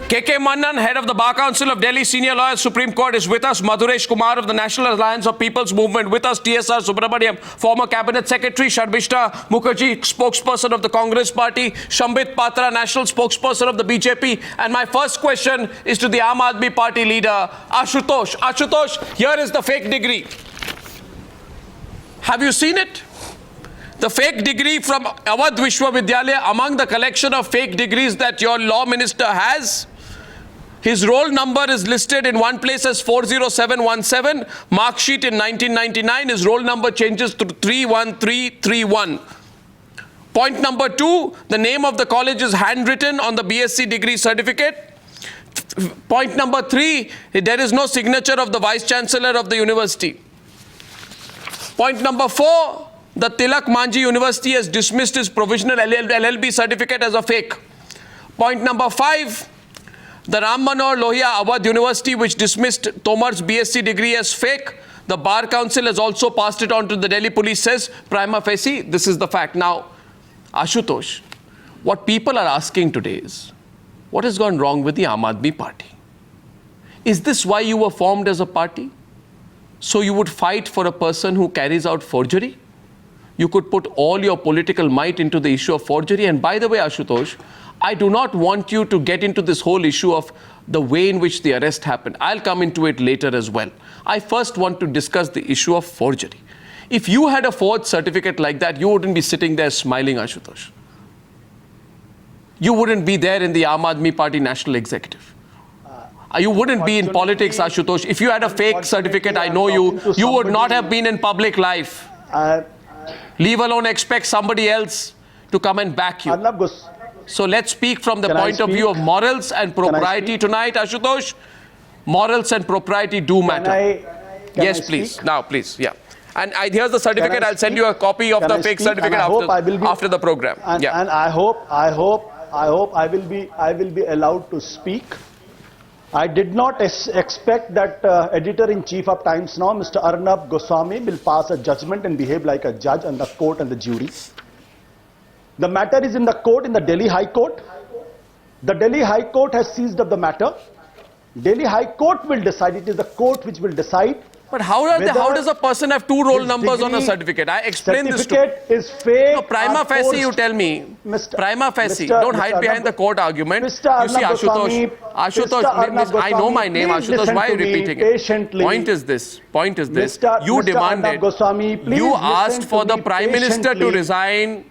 KK Mannan, head of the Bar Council of Delhi, senior lawyer, Supreme Court, is with us. Madhuresh Kumar of the National Alliance of People's Movement with us. TSR Subramaniam, former Cabinet Secretary. Sharbishta Mukherjee, spokesperson of the Congress Party. Shambhit Patra, national spokesperson of the BJP. And my first question is to the Aam Aadmi Party leader, Ashutosh. Ashutosh, here is the fake degree. Have you seen it? The fake degree from Awadh Vishwavidyalaya, among the collection of fake degrees that your law minister has, his roll number is listed in one place as 40717. Mark sheet in 1999. His roll number changes to 31331. Point number 2, the name of the college is handwritten on the BSc degree certificate. Point number 3, there is no signature of the Vice Chancellor of the university. Point number 4, the Tilak Manjhi University has dismissed his provisional LLB certificate as a fake. Point number 5, the Ram Manohar Lohia Awadh University, which dismissed Tomar's BSc degree as fake, the Bar Council has also passed it on to the Delhi police, says prima facie, this is the fact. Now, Ashutosh, what people are asking today is, what has gone wrong with the Aam Aadmi Party? Is this why you were formed as a party? So you would fight for a person who carries out forgery? You could put all your political might into the issue of forgery. And by the way, Ashutosh, I do not want you to get into this whole issue of the way in which the arrest happened. I'll come into it later as well. I first want to discuss the issue of forgery. If you had a forged certificate like that, you wouldn't be sitting there smiling, Ashutosh. You wouldn't be there in the Aam Aadmi Party National Executive. You wouldn't be in politics, Ashutosh. If you had a fake certificate, I know you would not have been in public life. Leave alone expect somebody else to come and back you. So let's speak from the point of view of morals and propriety tonight, Ashutosh. Morals and propriety do matter. Yes, please. Now, please. Yeah. And here's the certificate. I'll send you a copy of the fake certificate after the program. And I hope I will be allowed to speak. I did not expect that Editor-in-Chief of Times Now, Mr. Arnab Goswami, will pass a judgment and behave like a judge and the court and the jury. The matter is in the court, in the Delhi High Court. The Delhi High Court has seized up the matter. Delhi High Court will decide. It is the court which will decide. But how does a person have two roll numbers on a certificate? I explain this to you. Certificate is fake. No, prima facie, you tell me. Prima facie. Don't hide behind the court argument. You see, Ashutosh, I know my name, Ashutosh. Why are you repeating it? Point is this. You demanded. You asked for the Prime Minister to resign.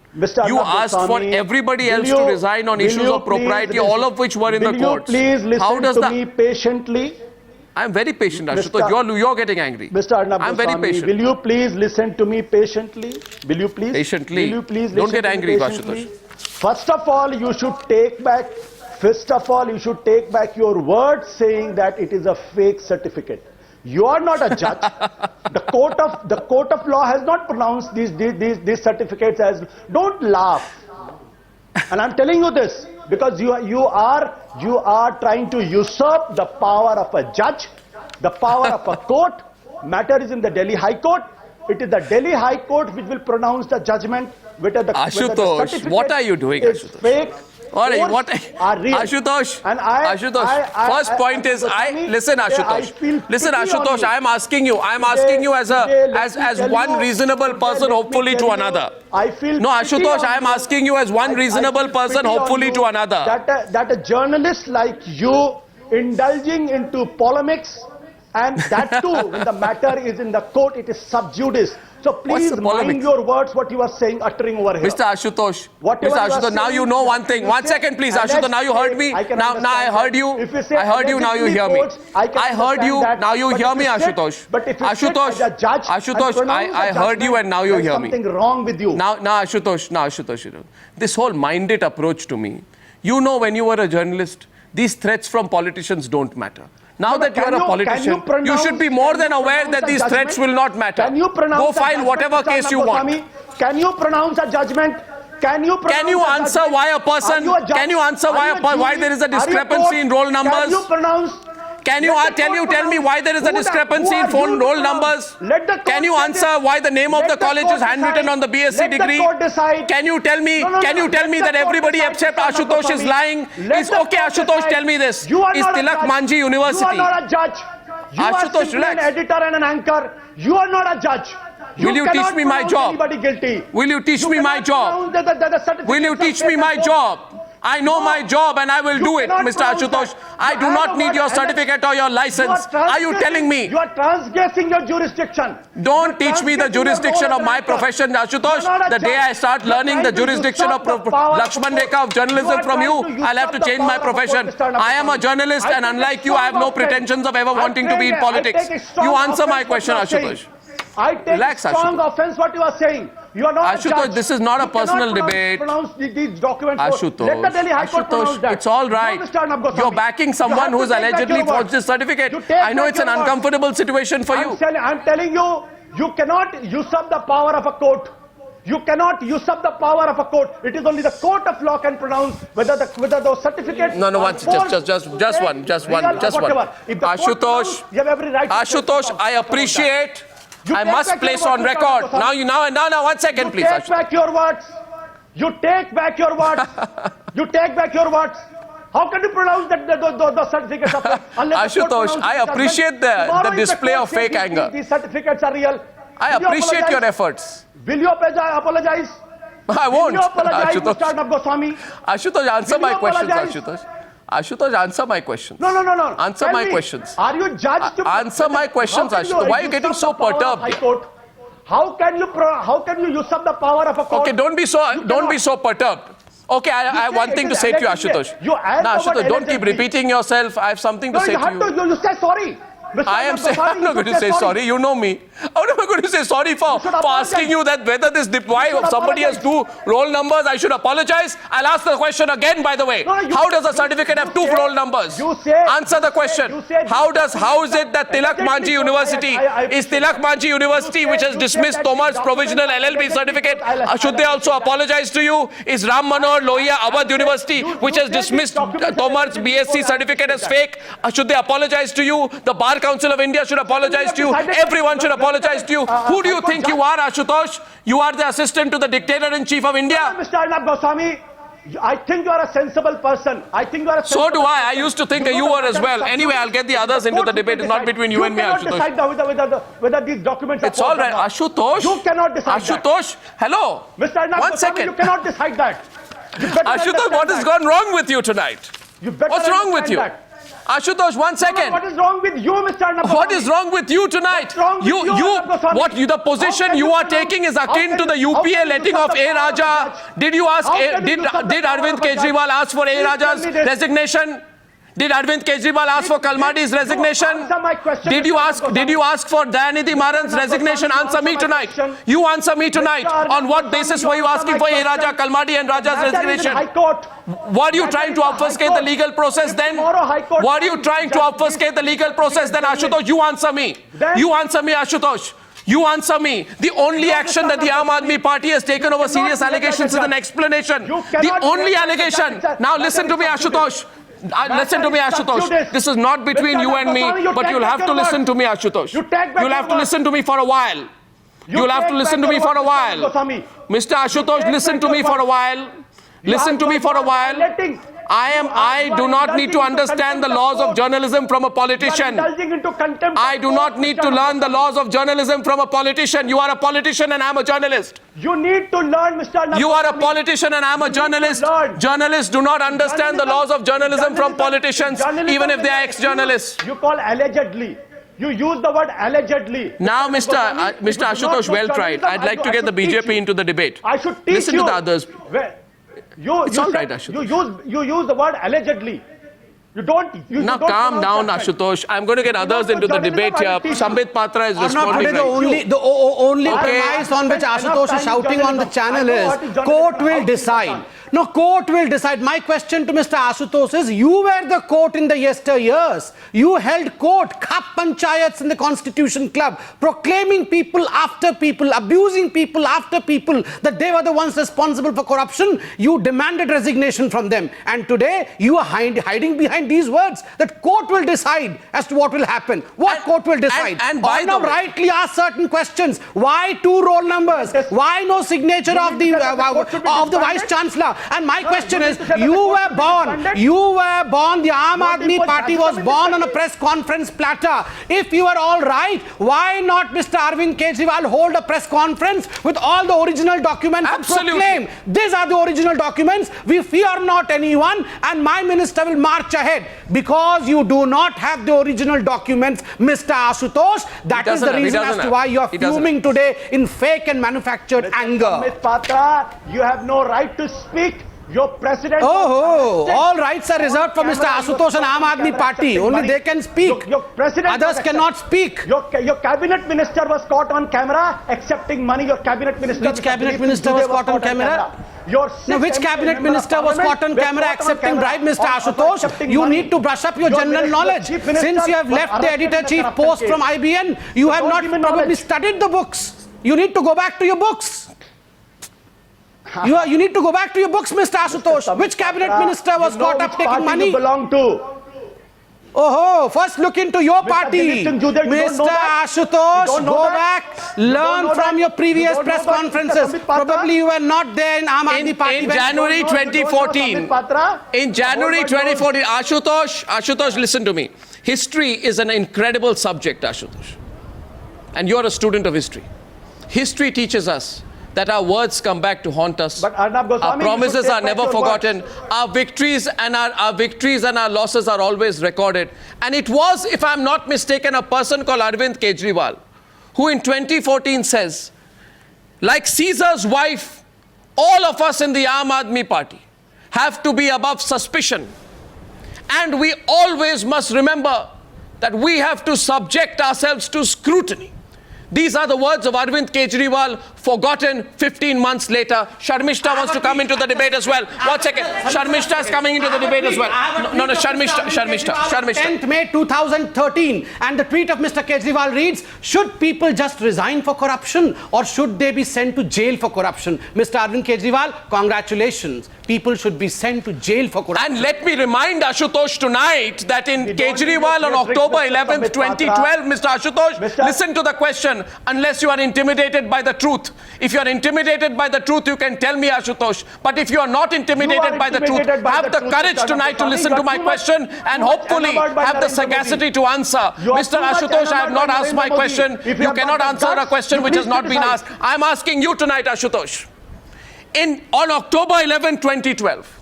You asked for everybody else to resign on issues of propriety, all of which were in the courts. How does that? Will you please listen to me patiently? I am very patient, Ashutosh. You're getting angry. Mr. Arnab I'm very patient. Will you please listen to me patiently? Will you please? Patiently. Will you please don't get angry, Ashutosh. First of all, you should take back your words saying that it is a fake certificate. You are not a judge. The court of law has not pronounced these certificates as. Don't laugh. And I'm telling you this because you are trying to usurp the power of a judge, the power of a court. Matter is in the Delhi High Court. It is the Delhi High Court which will pronounce the judgment whether the Ashutosh, what are you doing, Ashutosh? Fake. All right, Ashutosh, first point is, listen, Ashutosh, I am asking you as one reasonable person, hopefully to another. No, Ashutosh, I am asking you as one reasonable person, hopefully to another. That a journalist like you indulging into polemics, and that too, when the matter is in the court, it is sub judice. So please mind your words, what you are saying, uttering over here. Mr. Ashutosh, now you know one thing. 1 second, please, Ashutosh. Now you heard me. Now I heard you. I heard you. Now you hear me. I heard you. Now you hear me, Ashutosh. Ashutosh, I heard you, and now you hear me. Something wrong with you. Now, Ashutosh, this whole mind-it approach to me. You know, when you were a journalist, these threats from politicians don't matter. Now that you are a politician, you should be more than aware that these threats will not matter. Go file whatever case you want. Can you pronounce a judgment? Can you answer why a person? Can you answer why there is a discrepancy in roll numbers? Can you tell me why there is a discrepancy in phone roll numbers? Can you answer why the name of the college is handwritten on the BSc degree? Can you tell me that everybody except Ashutosh is lying? Is okay, Ashutosh, tell me this. Is Tilak Manji University? You are not a judge. You are simply an editor and an anchor. You are not a judge. Will you teach me my job? Will you teach me my job? Will you teach me my job? I know my job and I will do it, Mr. Ashutosh. I do not need your certificate or your license. Are you telling me? You are transgressing your jurisdiction. Don't teach me the jurisdiction of my profession, Ashutosh. The day I start learning the jurisdiction of Lakshman Rekha of journalism from you, I'll have to change my profession. I am a journalist and unlike you, I have no pretensions of ever wanting to be in politics. You answer my question, Ashutosh. I take strong offense what you are saying. You are not Ashutosh, this is not a personal debate. These documents. Ashutosh, Let the Delhi High Court pronounce that. It's all right. You're backing someone who has allegedly forged this certificate. I know it's an uncomfortable situation for you. I'm telling you, you cannot usurp the power of a court. You cannot usurp the power of a court. It is only the court of law can pronounce whether those certificates. No, just one. Ashutosh, you have every right. Ashutosh, I appreciate. I must place on record. Now, 1 second, please. You take back your words. You take back your words. You take back your words. How can you pronounce the certificates of Ashutosh, I appreciate the display of fake anger. These certificates are real. I appreciate your efforts. Will you apologize? I won't. Will you apologize, Ashutosh. Mr. Arnab Goswami? Ashutosh, answer my questions, Ashutosh. Ashutosh, answer my questions. No. Answer my questions. Are you judged to answer my questions, Ashutosh? Why are you getting so perturbed? How can you usurp the power of a court? Okay, don't be so perturbed. Okay, I have one thing to say to you, Ashutosh. Now, Ashutosh, don't keep repeating yourself. I have something to say to you. You say sorry. I'm not going to say sorry. You know me. How am I going to say sorry for asking you that whether why somebody has 2 roll numbers? I should apologize. I'll ask the question again, by the way. How does a certificate have 2 roll numbers? Answer the question. How is it that Tilak Manji University, which has dismissed Tomar's provisional LLB certificate, should they also apologize to you? Is Ram Manohar Lohia Awadh University, which has dismissed Tomar's BSc certificate as fake, should they apologize to you? The Bar Council of India should apologize to you. Everyone should apologize to you. Who do you think you are, Ashutosh? You are the assistant to the dictator-in-chief of India. Mr. Arnab Goswami, I think you are a sensible person. So do I. I used to think you were as well. Anyway, I'll get the others into the debate. It's not between you and me, Ashutosh. You cannot decide whether these documents are It's all right. Ashutosh. You cannot decide Ashutosh, hello. Mr. Arnab 1 Goswami, second. you cannot decide that. Ashutosh, what has gone wrong with you tonight? What's wrong with you? Ashutosh, 1 second. What is wrong with you, Mr. Arnab? What is wrong with you tonight? The position you are taking is akin to the UPA letting of A. Raja. Did Arvind Kejriwal ask for A. Raja's resignation? Did Arvind Kejriwal ask for Kalmadi's resignation? Did you ask for Dayanidhi Maran's resignation? Answer me tonight. You answer me tonight. On what basis were you asking for A. Raja, Kalmadi and Raja's resignation? Were you trying to obfuscate the legal process then? Were you trying to obfuscate the legal process then, Ashutosh? You answer me. You answer me, Ashutosh. You answer me. The only action that the Aam Aadmi Party has taken over serious allegations is an explanation. The only allegation. Now listen to me, Ashutosh. Listen to me, Ashutosh. This is not between you and me, but you'll have to listen to me, Ashutosh. You'll have to listen to me for a while. You'll have to listen to me for a while. Mr. Ashutosh, listen to me for a while. Listen to me for a while. I do not need to understand the laws of journalism from a politician. I do not need to learn the laws of journalism from a politician. You are a politician and I'm a journalist. You need to learn, Mr. Arnab. You are a politician and I'm a journalist. Journalists do not understand the laws of journalism from politicians, even if they are ex-journalists. You call allegedly. You use the word allegedly. Now, Mr. Ashutosh, well tried. I'd like to get the BJP into the debate. I should teach Listen to the others. It's all right, Ashutosh. You use the word allegedly. Now calm down, Ashutosh. I'm going to get others into the debate here. Sambit Patra is responding. The only premise on which Ashutosh is shouting on the channel is court will decide. No, court will decide. My question to Mr. Ashutosh is, you were the court in the yesteryears. You held court, Khap Panchayats in the Constitution Club, proclaiming people after people, abusing people after people, that they were the ones responsible for corruption. You demanded resignation from them. And today, you are hiding behind behind these words that court will decide as to what will happen. What court will decide? And by the Arnab way, rightly asked certain questions. Why 2 roll numbers? Why no signature of the Vice Chancellor? And my question is, you were born, the Aam Aadmi Party was born on a press conference platter. If you are all right, why not Mr. Arvind Kejriwal hold a press conference with all the original documents and proclaim, these are the original documents, we fear not anyone, and my minister will march ahead? Because you do not have the original documents, Mr. Ashutosh. That is the reason as to why you are fuming today in fake and manufactured anger. Ms. Patra, you have no right to speak. Your president... all rights are reserved for Mr. Ashutosh and Aam Aadmi Party. Only they can speak. Your president... Others cannot speak. Your cabinet minister was caught on camera accepting money. Your cabinet minister... Which cabinet minister was caught on camera? Now, which cabinet minister was caught on camera accepting bribe, Mr. Ashutosh? You need to brush up your general knowledge. Since you have left the editor-chief post from IBN, you have not probably studied the books. You need to go back to your books. You need to go back to your books, Mr. Ashutosh. Which cabinet minister was caught up taking money? You belong to. First look into your party. Mr. Ashutosh, go back, learn from your previous press conferences. Probably you were not there in Aam Aadmi Party. In January 2014, Ashutosh, listen to me. History is an incredible subject, Ashutosh. And you're a student of history. History teaches us that our words come back to haunt us. But Arnab Goswami, our promises are never forgotten. Our victories and our losses are always recorded. And it was, if I'm not mistaken, a person called Arvind Kejriwal, who in 2014 says, like Caesar's wife, all of us in the Aam Aadmi Party have to be above suspicion. And we always must remember that we have to subject ourselves to scrutiny. These are the words of Arvind Kejriwal, forgotten 15 months later. Sharmishta wants to come into the debate as well. 1 second. Sharmishta is coming into the debate as well. No, Sharmishta. 10th May 2013. And the tweet of Mr. Kejriwal reads, should people just resign for corruption or should they be sent to jail for corruption? Mr. Arvind Kejriwal, congratulations. People should be sent to jail for corruption. And let me remind Ashutosh tonight that in Kejriwal on October 11th, 2012, Mr. Ashutosh, listen to the question, unless you are intimidated by the truth. If you are intimidated by the truth, you can tell me, Ashutosh. But if you are not intimidated by the truth, have the courage tonight to listen to my question and hopefully have the sagacity to answer. Mr. Ashutosh, I have not asked my question. You cannot answer a question which has not been asked. I am asking you tonight, Ashutosh. On October 11, 2012,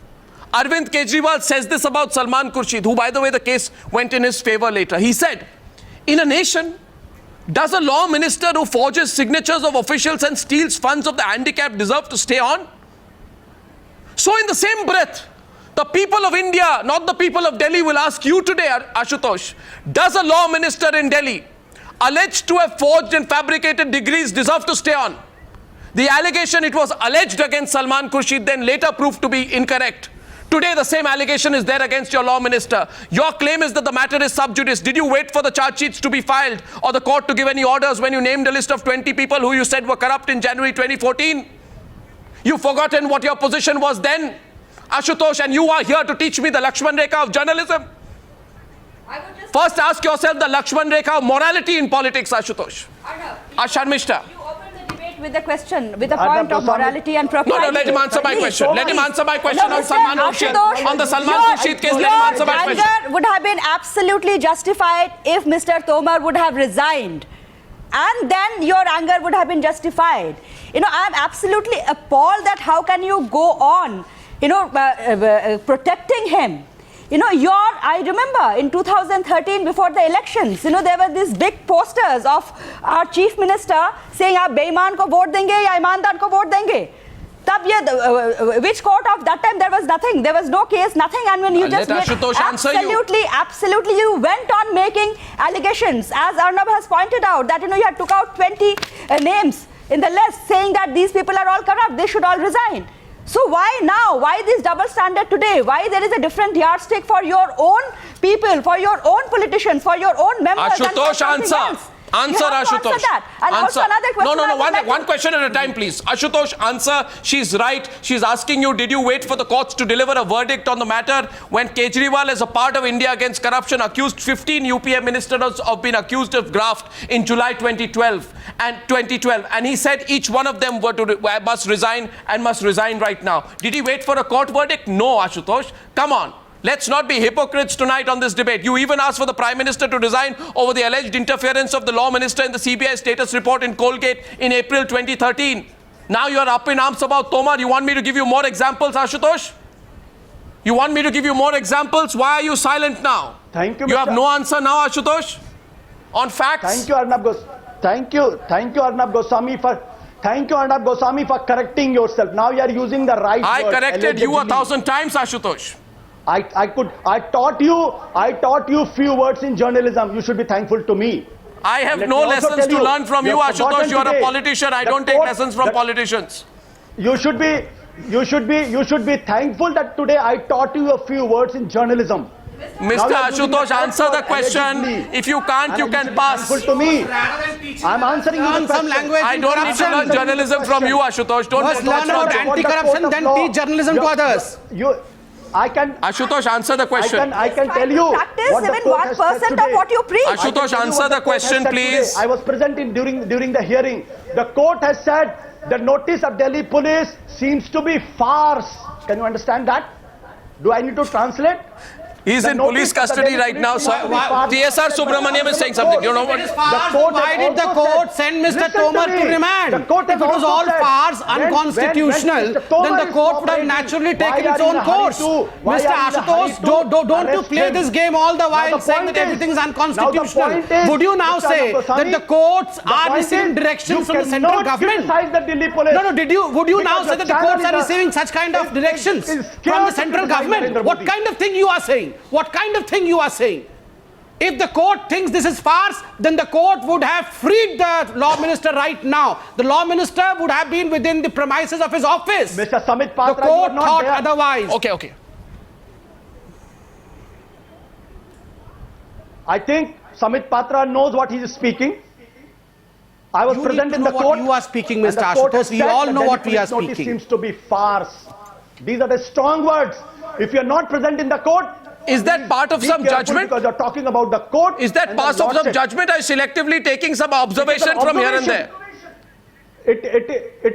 Arvind Kejriwal says this about Salman Khurshid, who, by the way, the case went in his favor later. He said, in a nation, does a law minister who forges signatures of officials and steals funds of the handicapped deserve to stay on? So in the same breath, the people of India, not the people of Delhi, will ask you today, Ashutosh, does a law minister in Delhi alleged to have forged and fabricated degrees deserve to stay on? The allegation, it was alleged against Salman Khurshid, then later proved to be incorrect. Today, the same allegation is there against your law minister. Your claim is that the matter is sub judice. Did you wait for the charge sheets to be filed or the court to give any orders when you named a list of 20 people who you said were corrupt in January 2014? You've forgotten what your position was then, Ashutosh, and you are here to teach me the Lakshman Rekha of journalism. First, ask yourself the Lakshman Rekha of morality in politics, Ashutosh. Sharmishta. With the question, with the point of morality and propriety. No, let him answer my question. Let him answer my question on Salman Khurshid. On the Salman Khurshid case, let him answer my question. Your anger would have been absolutely justified if Mr. Tomar would have resigned. And then your anger would have been justified. You know, I'm absolutely appalled that how can you go on, protecting him. You know, I remember in 2013 before the elections, there were these big posters of our chief minister saying, "Aap beiman ko vote denge ya imandar ko vote denge." Which court of that time there was nothing, there was no case, nothing, and when you just absolutely you went on making allegations, as Arnab has pointed out, that you had took out 20 names in the list saying that these people are all corrupt, they should all resign. So why now? Why this double standard today? Why there is a different yardstick for your own people, for your own politicians, for your own members? Ashutosh, answer. Answer, You have to Ashutosh. answer that. And Answer. also another question. No, I would like one question at a time, please. Ashutosh, answer. She's right. She's asking you, did you wait for the courts to deliver a verdict on the matter when Kejriwal, as a part of India Against Corruption, accused 15 UPA ministers of being accused of graft in July 2012 and he said each one of them must resign and must resign right now. Did he wait for a court verdict? No, Ashutosh. Come on. Let's not be hypocrites tonight on this debate. You even asked for the Prime Minister to resign over the alleged interference of the Law Minister in the CBI status report in Colgate in April 2013. Now you are up in arms about Tomar. You want me to give you more examples, Ashutosh? You want me to give you more examples? Why are you silent now? Thank you, You have Mr. no answer now, Ashutosh? On facts? Thank you, Arnab Arnab Goswami for correcting yourself. Now you are using the right I word. corrected you Allegedly. 1,000 times, Ashutosh. I taught you few words in journalism. You should be thankful to me. I have Let no me also lessons tell to learn from you, have forgotten Ashutosh. You are a today politician. I the don't take court- lessons from the- politicians. You should be thankful that today I taught you a few words in journalism. Now Mr. you are using Ashutosh, the answer the word question. allegedly. If you can't, And you you can should be pass. thankful to me. I'm answering you the Learn some question. language I in don't need to corruption. learn journalism from you, Ashutosh. Don't First learn don't about stop it. anti-corruption, then teach journalism to others. Ashutosh, answer the question. I can Try tell to you practice what the even court has said 1% of today. what you preach. Ashutosh, I can tell you answer what the court has question, said today. please. I was present during the hearing. The court has said the notice of Delhi police seems to be farce. Can you understand that? Do I need to translate? He's The in notice police of the custody Delhi right now, police sir. seems to be farce. TSR Subramaniam is saying something. You know what? If it is farce, why did the court send Mr. Tomar to remand? If it was all farce, unconstitutional, then the court would have naturally taken its own course. Mr. Ashutosh, don't you play this game all the while saying that everything is unconstitutional. Would you now say that the courts are receiving directions from the central government? Would you now say that the courts are receiving such kind of directions from the central government? What kind of thing you are saying? What kind of thing you are saying? If the court thinks this is farce, then the court would have freed the law minister right now. The law minister would have been within the premises of his office. Mr. Samit Patra, The court you are not thought there. otherwise. Okay. I think Samit Patra knows what he is speaking. I was You present need to in know the what court. you are speaking, and the Mr. court Ashutosh. has We said all the know Delhi what we are police notice speaking. seems to be farce. These are the strong words. If you are not present in the court, Is that part of be some careful judgment? Because you are talking about the court. Is that and the part of some lordship. judgment, or selectively taking some observation from here and there? It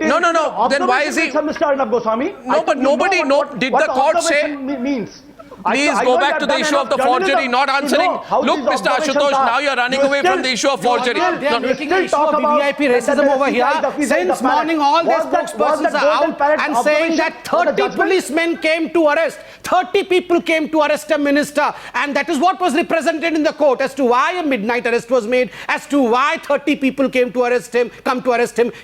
is No. Then why is he- observation, Mr. Arnab Goswami? No, but nobody did the court say- means? Please I go know back you to have the done issue of the enough forgery, journalism not to answering. know how Look, these Mr. observations Ashutosh, are. now you're running You away from still- the issue of forgery. They are No. making an still issue talk of about VIP that racism the over here. CBI Since morning, all their spokespersons are out and saying that 30 policemen came to arrest. 30 people came to arrest a minister. And that is what was represented in the court as to why a midnight arrest was made, as to why 30 people come to arrest him.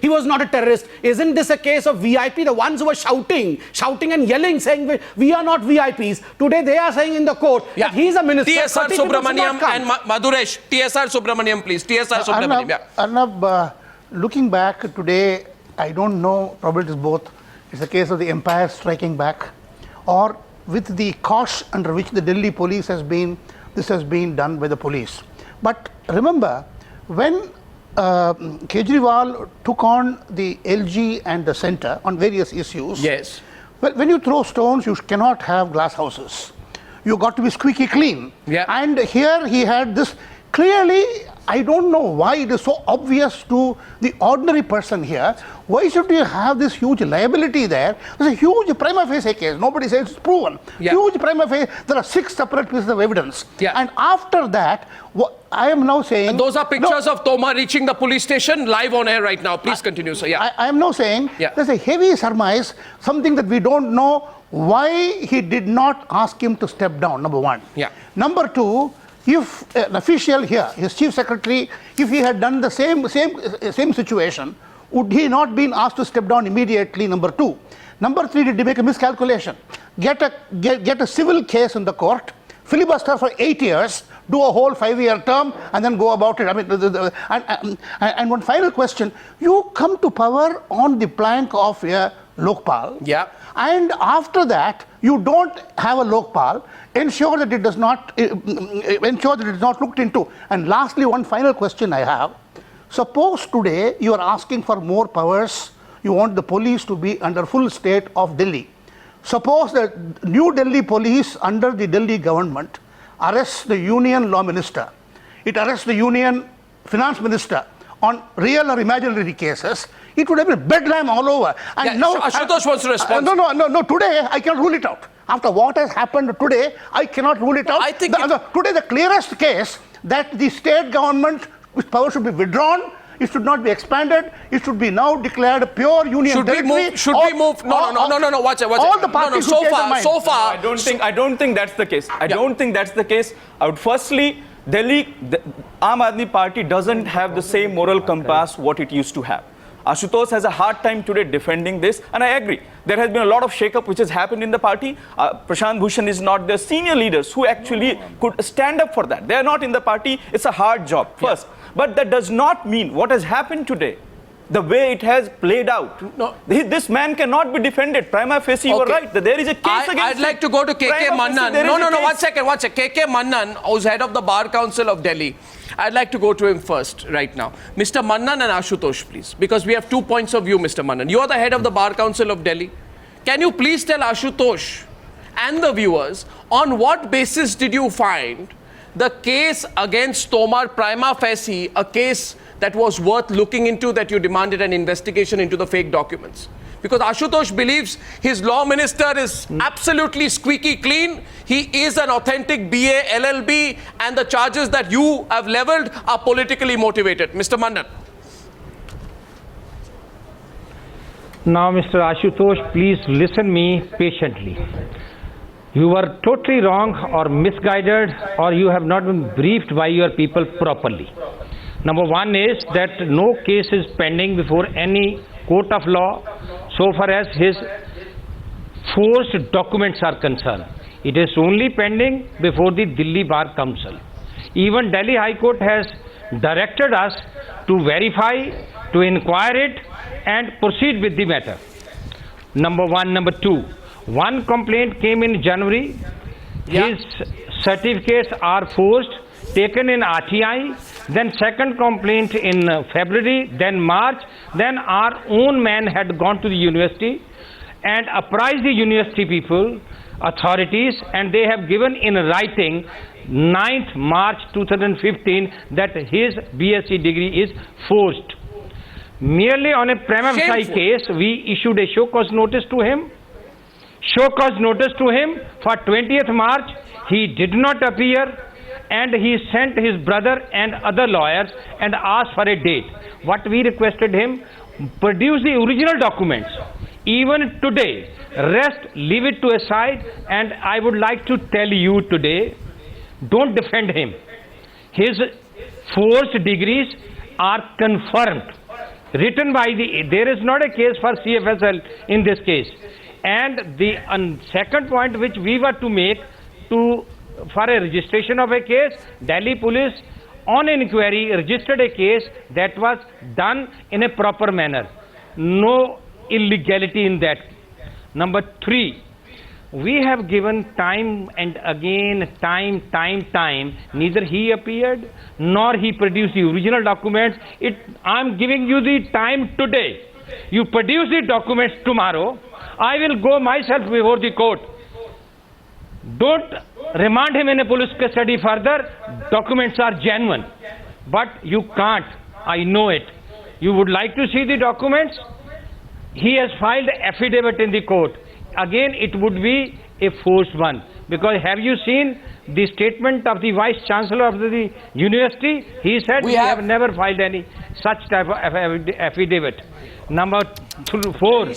He was not a terrorist. Isn't this a case of VIP? The ones who were shouting and yelling, saying we are not VIPs. Today they are saying in the court that he's a minister. TSR 30 people should not Subramaniam come. and Maduresh. TSR Subramaniam, please. TSR Subramaniam. Yeah. Arnab, looking back today, I don't know, probably it is both. It's a case of the empire striking back, or with the cosh under which the Delhi police this has been done by the police. But remember, when Kejriwal took on the LG and the centre on various issues. Yes. Well, when you throw stones, you cannot have glass houses. You got to be squeaky clean. Yeah. And here he had this. Clearly, I don't know why it is so obvious to the ordinary person here. Why should you have this huge liability there? There's a huge prima facie case. Nobody says it's proven. Yeah. Huge prima facie. There are 6 separate pieces of evidence. Yeah. And after that, I am now saying. And those are pictures of Tomar reaching the police station live on air right now. Please continue, sir. Yeah. I am now saying there's a heavy surmise, something that we don't know why he did not ask him to step down, number one. Yeah. Number two, if an official here, his chief secretary, if he had done the same situation, would he not been asked to step down immediately, number two? Number three, did he make a miscalculation? Get a civil case in the court, filibuster for 8 years, do a whole 5-year term, and then go about it. I mean, and one final question: you come to power on the plank of a Lokpal, Yeah. and after that you don't have a Lokpal. Ensure that it is not looked into. And lastly, one final question I have: Suppose today you are asking for more powers, you want the police to be under full state of Delhi. Suppose the New Delhi police under the Delhi government arrests the union law minister, it arrests the union finance minister on real or imaginary cases, it would have been bedlam all over. And Yeah, now Ashutosh wants to respond. No. Today I can rule it out. After what has happened today, I cannot rule it out. I think Today the clearest case that the state government power should be withdrawn. It should not be expanded. It should be now declared a pure union territory. Should we move? No. Watch it. All the parties so should change their mind. far. I don't think that's the case. I don't think that's the case. I would firstly, the Aam Aadmi Party doesn't have the same moral compass what it used to have. Ashutosh has a hard time today defending this, and I agree. There has been a lot of shake-up which has happened in the party. Prashant Bhushan is not the senior leaders who actually could stand up for that. They are not in the party. It's a hard job, first. But that does not mean what has happened today, the way it has played out. No. This man cannot be defended. Prima facie, you are right. There is a case against I'd like to go to KK Mannan. No, 1 second. KK Mannan, who's head of the Bar Council of Delhi. I'd like to go to him first right now. Mr. Mannan and Ashutosh, please, because we have 2 points of view, Mr. Mannan. You are the head of the Bar Council of Delhi. Can you please tell Ashutosh and the viewers on what basis did you find the case against Tomar prima facie a case that was worth looking into, that you demanded an investigation into the fake documents? Because Ashutosh believes his law minister is absolutely squeaky clean. He is an authentic BA, LLB, and the charges that you have leveled are politically motivated. Mr. Mannan. Now, Mr. Ashutosh, please listen me patiently. You were totally wrong or misguided, or you have not been briefed by your people properly. Number one is that no case is pending before any court of law so far as his forged documents are concerned. It is only pending before the Delhi Bar Council. Even Delhi High Court has directed us to verify, to inquire it and proceed with the matter. Number one. Number two, one complaint came in January. His certificates are forged, taken in RTI. Then second complaint in February, then March. Then our own man had gone to the university and apprised the university people, authorities, and they have given in writing 9th March 2015 that his BSc degree is forged. Merely on a prima facie case, we issued a show cause notice to him. Show cause notice to him for 20th March. He did not appear, and he sent his brother and other lawyers and asked for a date. What we requested him, produce the original documents. Even today, rest, leave it to a side, and I would like to tell you today, don't defend him. His forged degrees are confirmed, written by there is not a case for CFSL in this case. And the second point which we were to make for a registration of a case, Delhi police on inquiry registered a case that was done in a proper manner. No illegality in that. Number three, we have given time and again, time. Neither he appeared nor he produced the original documents. I'm giving you the time today. You produce the documents tomorrow. I will go myself before the court. Don't remand him in a police custody further. Documents are genuine. But you can't. I know it. You would like to see the documents? He has filed affidavit in the court. Again, it would be a forced one. Because have you seen the statement of the Vice Chancellor of the university? He said we have never filed any such type of affidavit. Number 4,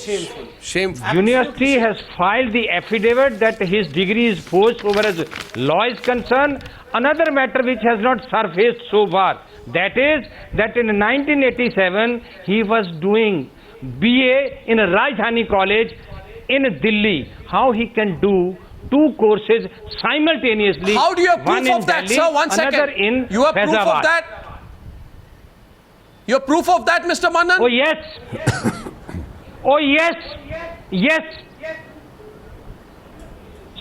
Shameful. University has filed the affidavit that his degree is forged over as law is concerned. Another matter which has not surfaced so far, that is that in 1987 he was doing BA in a Rajdhani College in Delhi. How he can do 2 courses simultaneously? How do you have proof of that, Delhi, sir? 1 second. You have proof of that? You have proof of that, Mr. Mannan? Oh yes. Oh yes. Yes.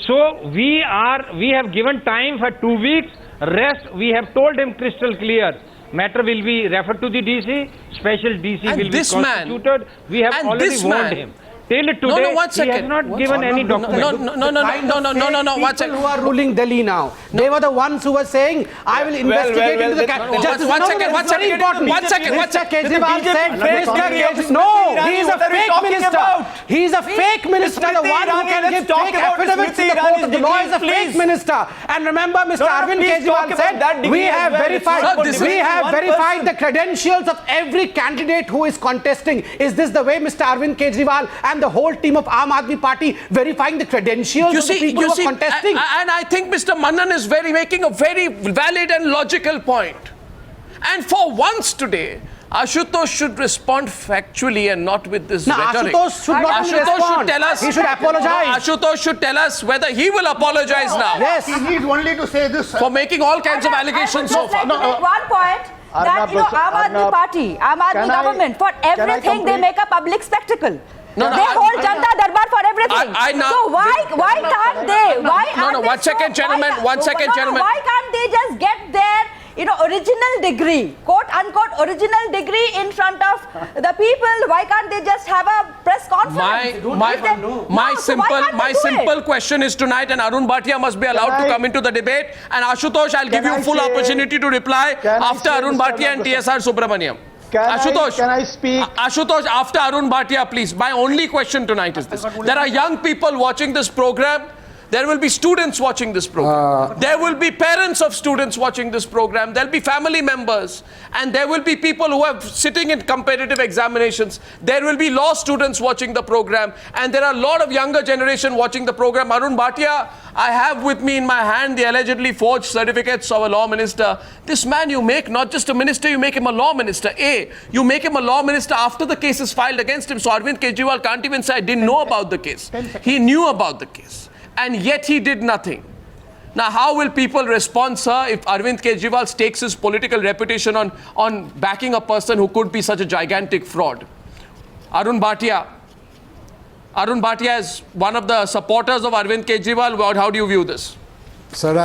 So we have given time for 2 weeks. Rest, we have told him crystal clear. matter will be referred to the DC, special DC And will be this man- constituted. We have and already this warned man- him. Till today, one he second. has not given any document. No, one People second. who are ruling Delhi now, they were the ones who were saying, I will investigate into the Just one second, one second, important. one second, one Mr. second. Kejriwal said, Mr. Kejriwal, no, he is a fake minister. He is a fake minister, the one who can give fake affidavits in the court of the law is a fake minister. And remember, Mr. Arvind Kejriwal said, we have verified the credentials of every candidate who is contesting. Is this the way Mr. Arvind Kejriwal and the whole team of Aam Aadmi Party verifying the credentials of the people who are contesting? And I think Mr. Mannan is making a very valid and logical point. And for once today, Ashutosh should respond factually and not with this rhetoric. Ashutosh should not respond. Should tell us. He should apologize. Ashutosh should tell us whether he will apologize now. Yes. He needs only to say this. For making all kinds of allegations so far. Like to make one point that Aam Aadmi Party, Aam Aadmi government, for everything they make a public spectacle. They hold Janta Darbar for everything. So why can't they? One second, gentlemen. Why can't they just get their original degree, quote unquote original degree in front of the people? Why can't they just have a press conference? My simple question is tonight, and Arun Bhatia must be allowed to come into the debate. And Ashutosh, I'll give you full opportunity to reply after Arun Bhatia and TSR Subramaniam. Ashutosh, can I speak? Ashutosh, after Arun Bhatia, please. My only question tonight is this. There are young people watching this program. There will be students watching this program. There will be parents of students watching this program. There will be family members. And there will be people who are sitting in competitive examinations. There will be law students watching the program. And there are a lot of younger generation watching the program. Arun Bhatia, I have with me in my hand the allegedly forged certificates of a law minister. This man you make not just a minister, you make him a law minister. You make him a law minister after the case is filed against him. So Arvind Kejriwal can't even say, I didn't know about the case. He knew about the case. And yet he did nothing. Now, how will people respond, sir, if Arvind Kejriwal stakes his political reputation on backing a person who could be such a gigantic fraud? Arun Bhatia is one of the supporters of Arvind Kejriwal. How do you view this? Sir,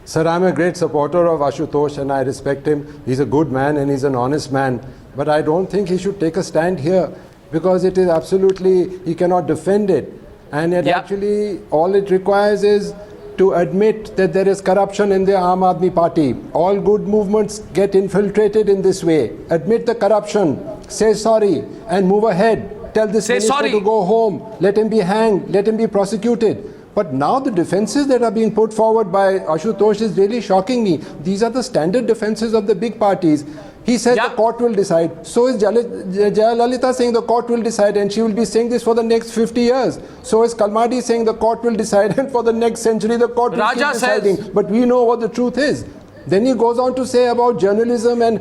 Sir, I'm a great supporter of Ashutosh and I respect him. He's a good man and he's an honest man. But I don't think he should take a stand here, because it is absolutely, he cannot defend it. And it actually, all it requires is to admit that there is corruption in the Aam Aadmi Party. All good movements get infiltrated in this way. Admit the corruption, say sorry, and move ahead. Tell this minister to go home, let him be hanged, let him be prosecuted. But now the defenses that are being put forward by Ashutosh is really shocking me. These are the standard defenses of the big parties. He says the court will decide. So is Jayalalitha saying the court will decide, and she will be saying this for the next 50 years. So is Kalmadi saying the court will decide, and for the next century the court will keep deciding. But we know what the truth is. Then he goes on to say about journalism and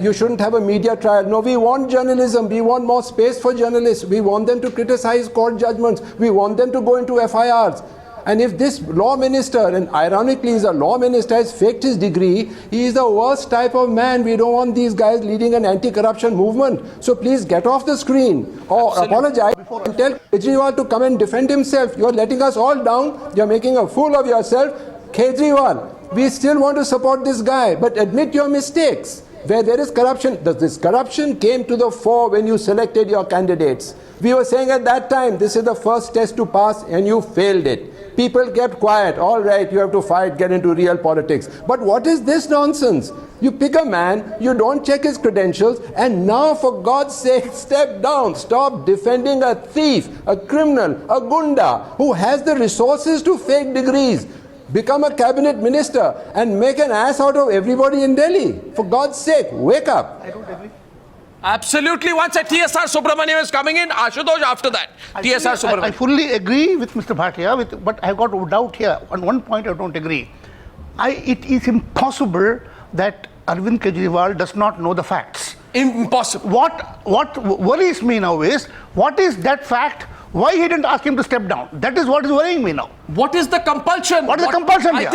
you shouldn't have a media trial. No, we want journalism. We want more space for journalists. We want them to criticize court judgments. We want them to go into FIRs. And if this law minister, and ironically he's a law minister, has faked his degree, he is the worst type of man. We don't want these guys leading an anti-corruption movement. So please get off the screen or apologize and tell Kejriwal to come and defend himself. You're letting us all down. You're making a fool of yourself. Kejriwal, we still want to support this guy, but admit your mistakes. Where there is corruption, this corruption came to the fore when you selected your candidates. We were saying at that time, this is the first test to pass, and you failed it. People kept quiet. All right, you have to fight, get into real politics. But what is this nonsense? You pick a man, you don't check his credentials, and now for God's sake, step down. Stop defending a thief, a criminal, a gunda, who has the resources to fake degrees. Become a cabinet minister and make an ass out of everybody in Delhi. For God's sake, wake up. I don't agree. Absolutely. Once a TSR Subramaniam is coming in, Ashutosh after that. TSR Subramaniam. I fully agree with Mr. Bhatia, but I've got a doubt here. On one point I don't agree. It is impossible that Arvind Kejriwal does not know the facts. Impossible. What worries me now is, what is that fact? Why he didn't ask him to step down? That is what is worrying me now. What is the compulsion? What is the compulsion here?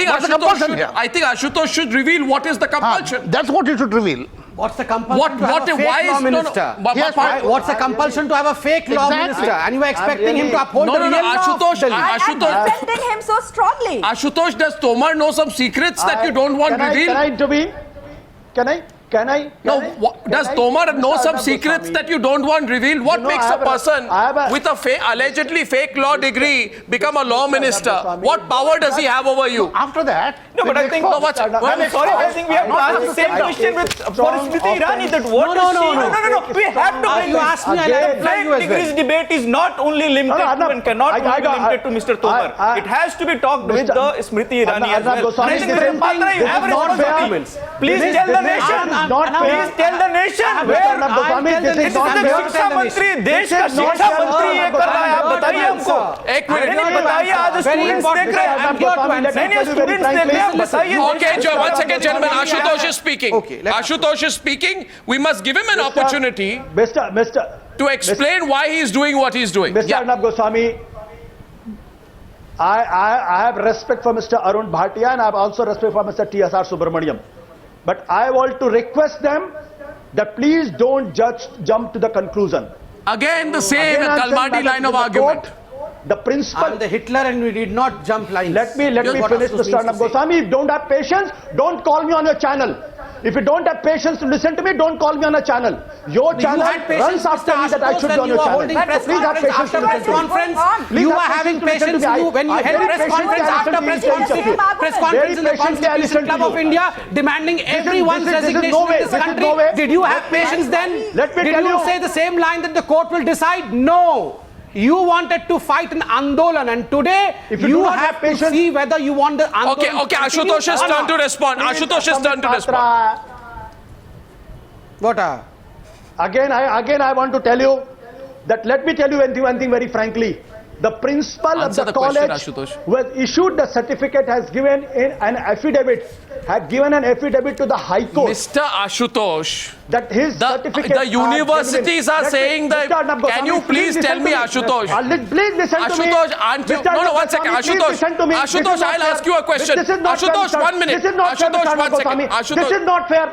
I think Ashutosh should reveal what is the compulsion. That's what he should reveal. What's the compulsion to have a fake why law is, no, no, minister? but- What's the compulsion to have a fake law Exactly. minister? And you were expecting him to uphold No, the no, no, real law of Ashutosh, Delhi. And defending him so strongly. Ashutosh, does Tomar know some secrets that you don't want revealed? Can I intervene? Can I? No, does Tomar know Mr. some Arnab secrets Goswami, that you don't want revealed? What You know, makes I a have a- person I have a- with a allegedly fake law degree become a law minister? Goswami, What power does he have over you? After that, No, but I think, No, what's- I'm sorry, I think we have to ask the same question with for Smriti Irani that what No, is no, she? no. We have to bring You asked me, I'll Again. reply you as degrees well. debate is not only limited No, no, to and cannot I- only be I- limited to Mr. Tomar. I- It has to be talked with Mr. the Smriti Irani as Arnab well. Goswami, And I think this Mr. is- Patra, you this have a is not responsibility. fair. Please This tell the is nation. not fair. Please tell the nation Mr. where. Arnab Goswami, I'll tell this the is This not is the fair. शिक्षा मंत्री देश का This is not शिक्षा fair. मंत्री ये कर रहा है आप बताइए हमको एक मिनट। नहीं बताइए आज Very स्टूडेंट्स important. देख रहे हैं I'm here to answer. नहीं स्टूडेंट्स देख रहे हैं आप बताइए Okay, Joe, one second, gentlemen. Ashutosh is speaking. Okay, let- Ashutosh is speaking. We must give him an opportunity Mr. to explain why he is doing what he is doing. Mr. Yeah. Arnab Goswami, I have respect for Mr. Arun Bhatia and I have also respect for Mr. TSR Subramaniam. But I want to request them that please don't jump to the conclusion. Again, the same Again, I'm saying Kalmadi that line of the argument. court, the principal. I'm the Hitler and we did not jump lines. Let me That's what finish, Ashutosh Mr. means to Arnab say. Goswami. If you don't have patience, don't call me on your channel. If you don't have patience to listen to me, don't call me on a channel. Your You channel had patience, runs after Mr. me that I Ashutosh, should be when on you your were channel. holding So press please have conference patience after to press listen to me. conference. Please You have were having patience to patience listen to me. when you I held very press patiently conference I after listen to press each one of conference, you. press Very conference in the patiently I Constitution listen to Club of you. India demanding everyone's this is resignation no way, in this this is country. no way. Did you have patience then? Let me Did tell you you. say the same line that the court will decide? No. You wanted to fight an Andolan and today If you you do not have have to patience- see whether you want the Andolan Okay, to continue Ashutosh's or turn not. to respond. Ashutosh's turn to respond. What Again, I want to tell you that let me tell you one thing very frankly. The principal Answer of the the question, college Ashutosh. who has issued the certificate has given in an affidavit, to the High Court Mr. Ashutosh, that his certificate. the universities are saying that. Mr. Arnab Can you Goswami, please listen tell to me, Ashutosh? Please listen to me. Ashutosh, aren't you? Mr. No, Arnab one second. Goswami, please Ashutosh, listen to me. This is Ashutosh, not I'll fair. ask you a question. This is not fair, Ashutosh, Mr. 1 minute. This is not fair, Ashutosh, Mr. Arnab 1 second. Goswami. This is not fair.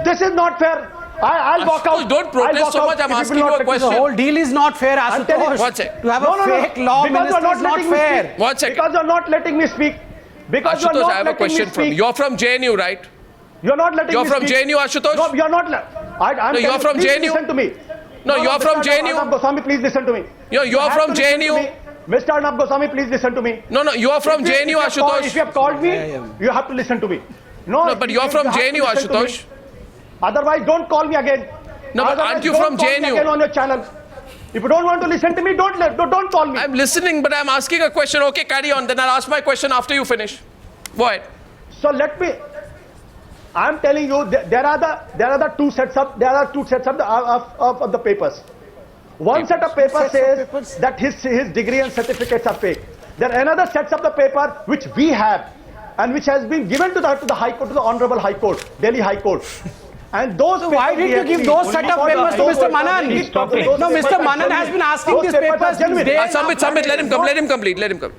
This is not fair. I'll walk Ashutosh, out. don't protest I'll walk so out much. I'm if asking will you not a let me The question. whole deal is not fair, I'm telling Ashutosh. you. One second. To have No, a no, no. fake law Because minister you're is not letting me fair. speak. One second. Because you're not letting me speak. Because you're Ashutosh, not I have a letting question me from you. speak. You're from JNU, right? You're not letting You're me from speak. JNU, Ashutosh? No, you're not. I'm No, you're telling- from please JNU? Listen to me. No, you're from Mr. JNU? Arnab Goswami, please listen to me. You're You have from to listen to JNU? me. Mr. Arnab Goswami, please listen to me. No, you're from If you- JNU, if you have called- Ashutosh. If you have called me, you have to listen to me. No, but you're from you have to JNU, listen to me. Ashutosh. Otherwise, don't call me again. No, but Otherwise, aren't you don't from call me JNU? again on your channel. If you don't want to listen to me, don't call me. I'm listening, but I'm asking a question. Okay, carry on. Then I'll ask my question after you finish. Go ahead. So let me. I'm telling you, there are the two sets of the papers. One set of paper says that his degree and certificates are fake. There are another sets of the paper which we have and which has been given to the High Court, to the Honorable High Court, Delhi High Court. And those Why papers we did you have give seen those only set of for the papers to High Mr. Court. Manan? Those No, papers Mr. are Manan has been asking Those these papers are papers since genuine. day Submit. Let him complete. Let him come.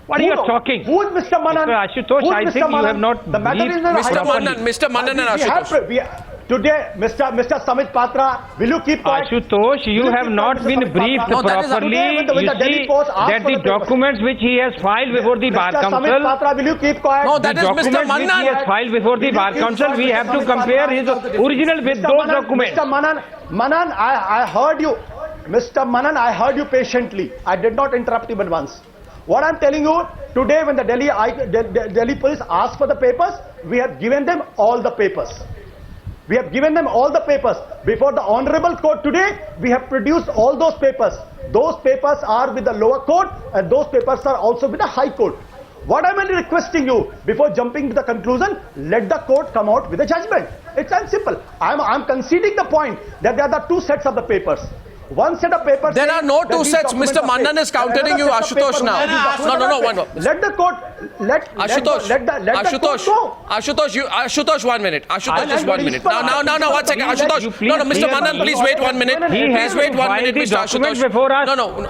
What are you talking? Who is Mr. Manan? Mr. Ashutosh, Who is I Mr. think you Manan? have not The matter is in the briefed High Mr. Court. Manan, Mr. Manan and We have- Ashutosh. Today, Mr. Samit Patra, will you keep quiet? Ashutosh, you Will you have keep not quiet, Mr. been Samit briefed Patra? No, that is properly. today when the You Delhi see Post asked that for the the papers. documents which he has filed before the Bar Mr. Samit Council, Patra, will you keep quiet? No, that the is Mr. documents which he Manan. has filed before the Will you Bar keep Council, quiet, we Mr. have to Samit compare Patra? his original with those documents. Mr. Manan, I heard you. Mr. Manan, I heard you patiently. I did not interrupt even once. What I'm telling you, today when the Delhi police asked for the papers, we have given them all the papers. We have given them all the papers. Before the Honorable Court today, we have produced all those papers. Those papers are with the lower court and those papers are also with the High Court. What I'm only requesting you, before jumping to the conclusion, let the court come out with a judgment. It's that simple. I'm conceding the point that there are the two sets of the papers. One set of papers. There are no saying that two these sets. documents Mr. are Manan fake. is countering you, Another set of Ashutosh, paper now. where these documents No, are one. fake. Let the court, Ashutosh, let the court go. Ashutosh, 1 minute. Ashutosh, just 1 minute. Please, Now, 1 second. please, Ashutosh, you please no, Mr. clear Manan, the- please wait 1 minute. He Please has wait to 1 file minute, the Mr. documents Ashutosh. before us. No.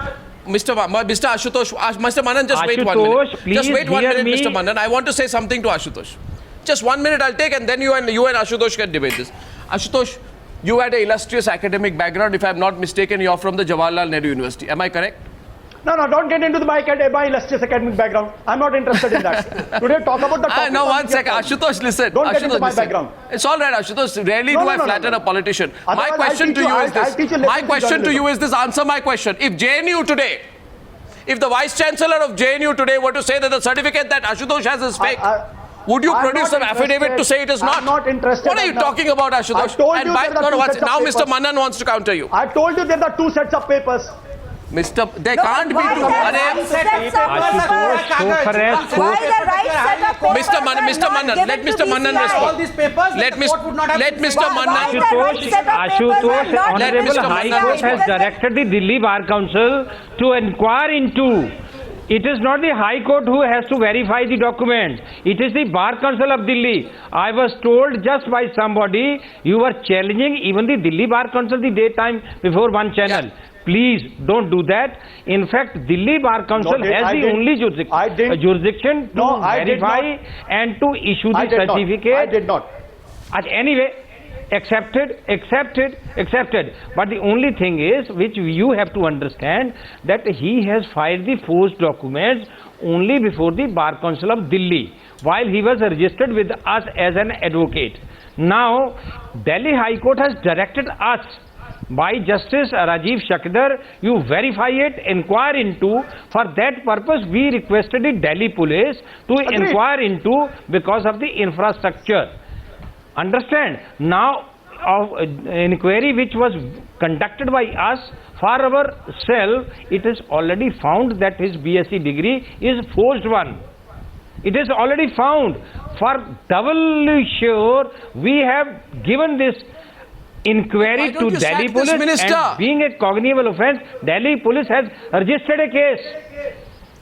Mr. Ashutosh, Mr. Manan, just wait 1 Ashutosh, minute. please Just wait 1 hear minute, me. Mr. Manan. I want to say something to Ashutosh. Just 1 minute I'll take and then you and Ashutosh can debate this. Ashutosh, you had an illustrious academic background. If I'm not mistaken, you're from the Jawaharlal Nehru University. Am I correct? No, don't get into my illustrious academic background. I'm not interested in that. Today, talk about the topic. No, one second. Ashutosh, listen. Don't get into Ashutosh, my listen. background. It's all right, Ashutosh. Rarely do I flatter a politician. My question to you is this. My question to you is this. Answer my question. If JNU today, if the Vice Chancellor of JNU today were to say that the certificate that Ashutosh has is fake, would you produce an affidavit to say it is not? I'm not interested. What are you talking about, Ashutosh? Now Mr. Manan wants to counter you. I told you there are two sets of papers. There can't be two. Why the right set of papers? Mr. Manan, let Mr. Manan respond. Let Mr. Manan. Ashutosh, Honorable High Court has directed the Delhi Bar Council to inquire into. It is not the High Court who has to verify the documents. It is the Bar Council of Delhi. I was told just by somebody, you were challenging even the Delhi Bar Council the daytime before one channel. Yeah. Please don't do that. In fact, Delhi Bar Council has the only jurisdiction to verify and to issue the certificate. I did not. Anyway, accepted. But the only thing is, which you have to understand, that he has filed the forged documents only before the Bar Council of Delhi, while he was registered with us as an advocate. Now, Delhi High Court has directed us, by Justice Rajiv Shakdar, you verify it, inquire into. For that purpose, we requested the Delhi police to inquire into because of the infrastructure. Understand? Now, an inquiry which was conducted by us for ourselves, it is already found that his BSc degree is forged one. It is already found. For doubly sure, we have given this inquiry to Delhi police, and being a cognizable offence, Delhi police has registered a case.